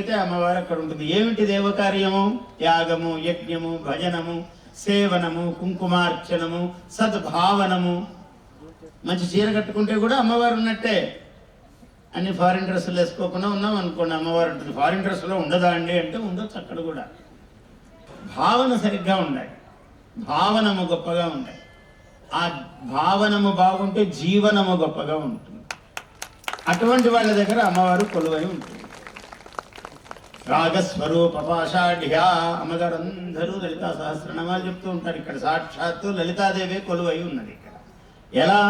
ఎక్కడైతే అమ్మవారు అక్కడ ఉంటుంది. ఏమిటి దేవకార్యము? యాగము, యజ్ఞము, భజనము, సేవనము, కుంకుమార్చనము, సద్భావనము. మంచి చీర కట్టుకుంటే కూడా అమ్మవారు ఉన్నట్టే. అన్ని ఫారిన్ డ్రెస్సులు వేసుకోకుండా ఉన్నాం అనుకోండి, అమ్మవారు ఉంటుంది. ఫారిన్ డ్రెస్సులో ఉండదా అండి అంటే ఉండొచ్చు అక్కడ కూడా. భావన సరిగ్గా ఉండాలి, భావనము గొప్పగా ఉండాలి. ఆ భావనము బాగుంటే జీవనము గొప్పగా ఉంటుంది. అటువంటి వాళ్ళ దగ్గర అమ్మవారు కొలువై ఉంటుంది. రాగస్వరూప పాషాఢ్య అమ్మగారు అందరూ లలితా సహస్రనామాలు చెప్తూ ఉంటారు. ఇక్కడ సాక్షాత్తు లలితాదేవి కొలువై ఉన్నది. ఇక్కడ ఎలా?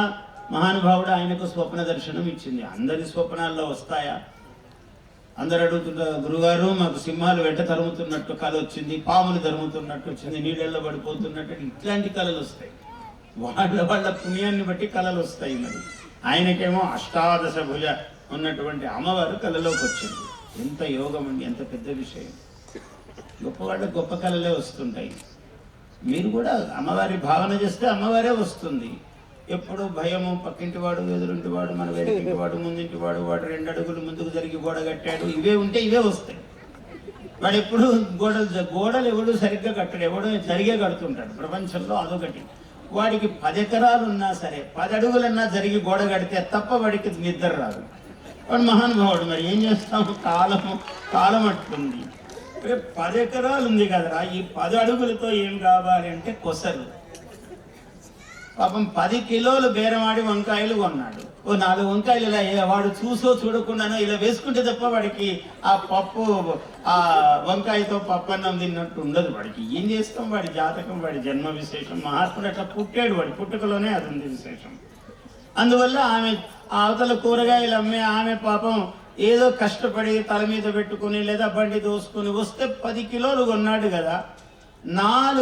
మహానుభావుడు ఆయనకు స్వప్న దర్శనం ఇచ్చింది. అందరి స్వప్నాల్లో వస్తాయా? అందరు అడుగుతుంటారు, గురుగారు మాకు సింహాలు వెంట తరుముతున్నట్టు కళ వచ్చింది, పాములు తరుముతున్నట్టు వచ్చింది, నీళ్ళల్లో పడిపోతున్నట్టు, ఇట్లాంటి కళలు వస్తాయి. వాళ్ళ పుణ్యాన్ని బట్టి కళలు వస్తాయి. మరి ఆయనకేమో అష్టాదశ భుజ ఉన్నటువంటి అమ్మవారు కళలోకి వచ్చింది. ఎంత యోగం అండి, ఎంత పెద్ద విషయం. గొప్పవాళ్ళకి గొప్ప కళలే వస్తుంటాయి. మీరు కూడా అమ్మవారి భావన చేస్తే అమ్మవారే వస్తుంది. ఎప్పుడు భయము, పక్కింటి వాడు, ఎదురింటి వాడు, మన వెనకింటి వాడు, ముందింటి వాడు, వాడు 2 అడుగులు ముందుకు జరిగి గోడ కట్టాడు, ఇవే ఉంటే ఇవే వస్తాయి. వాడు ఎప్పుడు గోడలు ఎవడు సరిగ్గా కట్టడు, ఎవడో జరిగే కడుతుంటాడు. ప్రపంచంలో అదొకటి. వాడికి 10 ఎకరాలు ఉన్నా సరే 10 అడుగులన్నా జరిగి గోడ కడితే తప్ప వాడికి నిద్ర రాదు. వాడు మహానుభావుడు. మరి ఏం చేస్తాము? కాలం అట్లుంది. 10 ఎకరాలు ఉంది కదరా, ఈ 10 అడుగులతో ఏం కావాలి అంటే కొసరు. పాపం 10 కిలోలు బేరమాడి వంకాయలు కొన్నాడు. ఓ 4 వంకాయలు ఇలా వాడు చూసో చూడకుండానో ఇలా వేసుకుంటే తప్ప వాడికి ఆ పప్పు, ఆ వంకాయతో పప్పు అన్నం తిన్నట్టు ఉండదు. వాడికి ఏం చేస్తాం? వాడి జాతకం, వాడి జన్మ విశేషం. మహాత్ముడు అట్లా పుట్టాడు, వాడి పుట్టుకలోనే అది ఉంది విశేషం. అందువల్ల ఆమె అవతల కూరగాయలు అమ్మే ఆమె పాపం ఏదో కష్టపడి తల మీద పెట్టుకుని లేదా బండి దోసుకుని వస్తే 10 కిలోలు కొన్నాడు కదా. 4